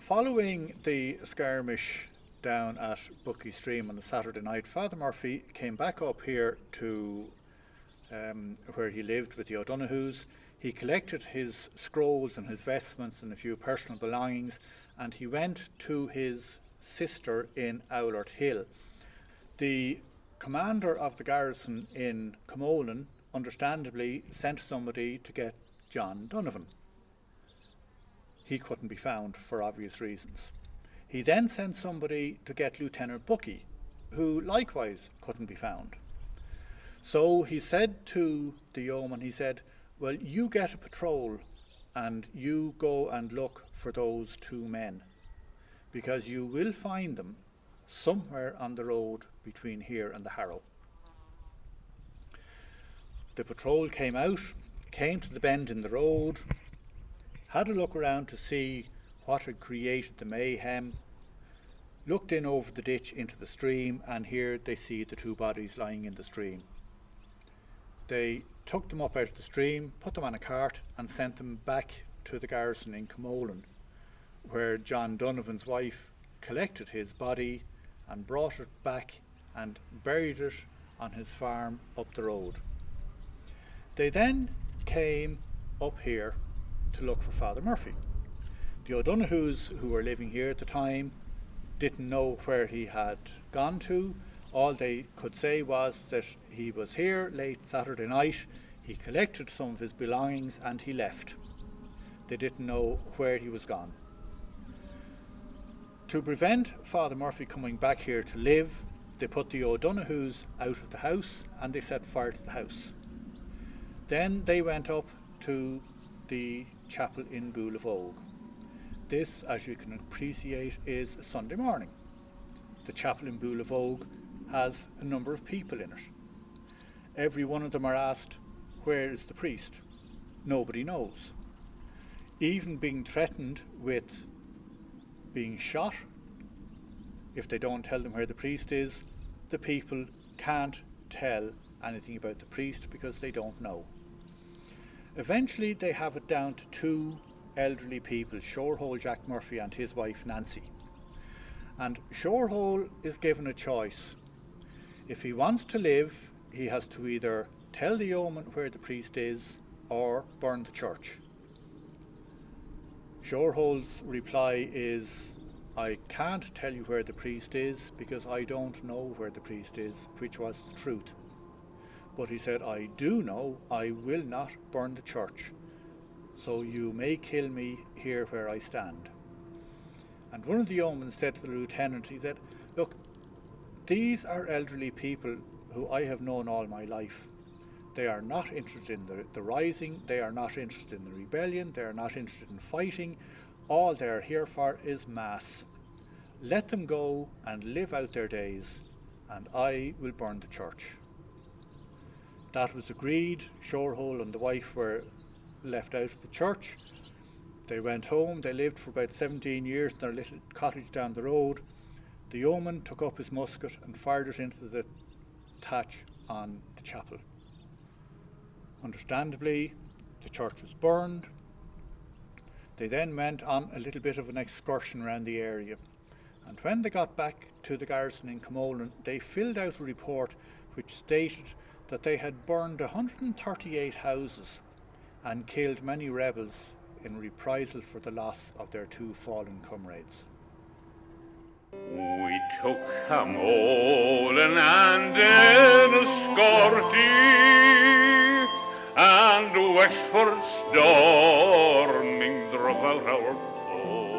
Following the skirmish down at Buckie Stream on the Saturday night, Father Murphy came back up here to where he lived with the O'Donohues. He collected his scrolls and his vestments and a few personal belongings, and he went to his sister in Owlert Hill. The commander of the garrison in Camolan understandably sent somebody to get John Donovan. He couldn't be found for obvious reasons. He then sent somebody to get Lieutenant Buckie, who likewise couldn't be found. So he said to the yeoman, he said, well, you get a patrol and you go and look for those two men, because you will find them somewhere on the road between here and the Harrow. The patrol came out, came to the bend in the road, had a look around to see what had created the mayhem, looked in over the ditch into the stream, and here they see the two bodies lying in the stream. They took them up out of the stream, put them on a cart, and sent them back to the garrison in Camolan, where John Donovan's wife collected his body and brought it back and buried it on his farm up the road. They then came up here to look for Father Murphy. The O'Donohues, who were living here at the time, didn't know where he had gone to. All they could say was that he was here late Saturday night, he collected some of his belongings and he left. They didn't know where he was gone. To prevent Father Murphy coming back here to live, they put the O'Donohues out of the house and they set fire to the house. Then they went up to the chapel in Boolavogue. This, as you can appreciate, is a Sunday morning. The chapel in Boolavogue has a number of people in it. Every one of them are asked, where is the priest? Nobody knows. Even being threatened with being shot if they don't tell them where the priest is, the people can't tell anything about the priest because they don't know. Eventually they have it down to two elderly people, Shoregole Jack Murphy and his wife Nancy. And Shoregole is given a choice. If he wants to live, he has to either tell the yeoman where the priest is or burn the church. Shoregole's reply is, I can't tell you where the priest is because I don't know where the priest is, which was the truth. But he said, I do know I will not burn the church, so you may kill me here where I stand. And one of the yeomen said to the lieutenant, he said, look, these are elderly people who I have known all my life. They are not interested in the rising, they are not interested in the rebellion, they are not interested in fighting. All they are here for is mass. Let them go and live out their days, and I will burn the church. That was agreed. Shoregole and the wife were left out of the church. They went home. They lived for about 17 years in their little cottage down the road. The yeoman took up his musket and fired it into the thatch on the chapel. Understandably, the church was burned. They then went on a little bit of an excursion around the area. And when they got back to the garrison in Camolan, they filled out a report which stated that they had burned 138 houses and killed many rebels in reprisal for the loss of their two fallen comrades. We took Camolan and Enniscorthy and Wexford storming drove out our foe.